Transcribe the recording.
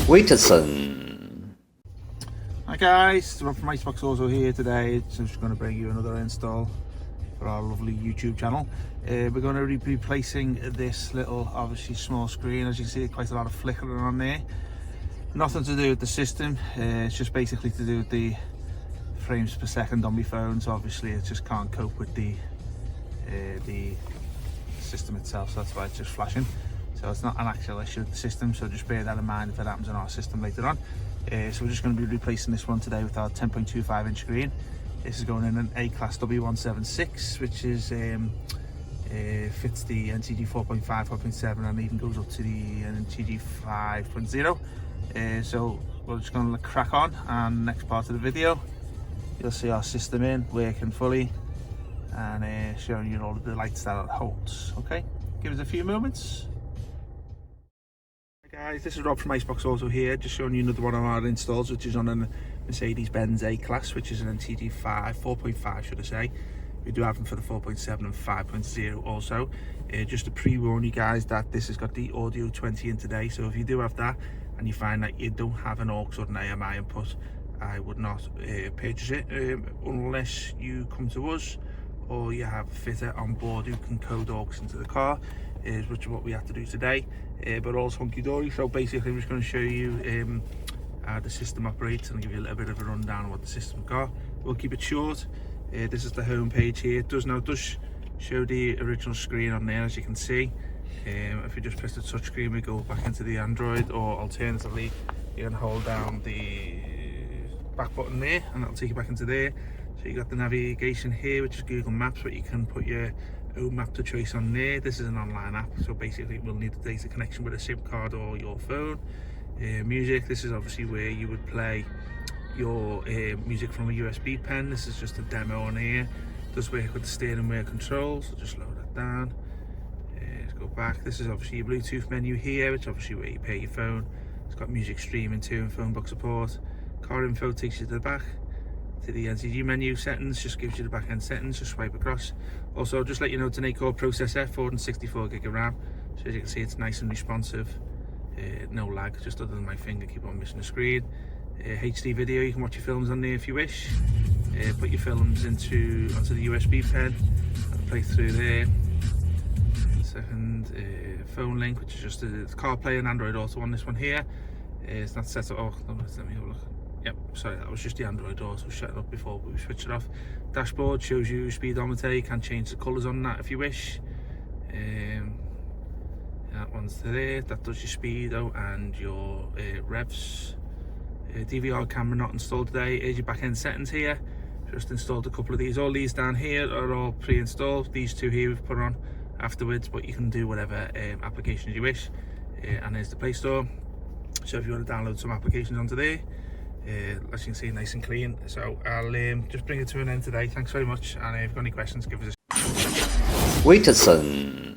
WITSON. Hi guys, Rob from Icebox also here today. So I'm just going to bring you another install for our lovely YouTube channel. We're going to be replacing this little, obviously small screen. As you can see, quite a lot of flickering on there. Nothing to do with the system. It's just basically to do with the frames per second on my phone. So obviously it just can't cope with the system itself. So that's why it's just flashing. So it's not an actual issue with the system. So just bear that in mind if it happens on our system later on. So we're just going to be replacing this one today with our 10.25 inch screen. This is going in an A-class W176, which is fits the NTG 4.5, 4.7, and even goes up to the NTG 5.0. So we're just going to crack on, and next part of the video you'll see our system in working fully and showing you all of the lights that it holds. Okay, give us a few moments. Hi guys, this is Rob from Icebox Auto here, just showing you another one of our installs, which is on a Mercedes-Benz A-Class, which is an NTG 4.5 should I say. We do have them for the 4.7 and 5.0 also. Just to pre-warn you guys that this has got the audio 20 in today, so if you do have that and you find that you don't have an aux or an AMI input, I would not purchase it unless you come to us or you have a fitter on board who can code aux into the car, which is what we have to do today. But all's hunky-dory. So basically I'm just going to show you how the system operates and give you a little bit of a rundown of what the system got. We'll keep it short. This is the home page here. It does show the original screen on there, as you can see. If you just press the touch screen, we go back into the Android, or alternatively you can hold down the back button there and that'll take you back into there. So you got the navigation here, which is Google Maps, but you can put your own map to choice on there. This is an online app, so basically we'll need the data connection with a SIM card or your phone. Music, this is obviously where you would play your music from a USB pen. This is just a demo on here. It does work with the steering wheel controls, so just load that down. Let's go back. This is obviously your Bluetooth menu here, which is obviously where you pair your phone. It's got music streaming too and phone book support. Car info takes you to the back. To the NTG menu, settings just gives you the back end settings, just swipe across. Also just let you know it's an 8-core processor, 464 gig of RAM, so as you can see it's nice and responsive, no lag, just other than my finger keep on missing the screen. HD video, you can watch your films on there if you wish. Put your films onto the USB pen and play through there. Second, phone link, which is just the Carplay and Android Auto on this one here. It's not set up. Oh, let me have a look. Yep, sorry, that was just the Android Auto set up before we switch it off. Dashboard shows you speedometer. You can change the colours on that if you wish. That one's there. That does your speedo and your revs. DVR camera not installed today. Here's your back end settings here. Just installed a couple of these. All these down here are all pre-installed. These two here we've put on afterwards, but you can do whatever applications you wish. And there's the Play Store. So if you want to download some applications onto there, as you can see, nice and clean. So I'll just bring it to an end today. Thanks very much, and if you've got any questions, give us a WITSON.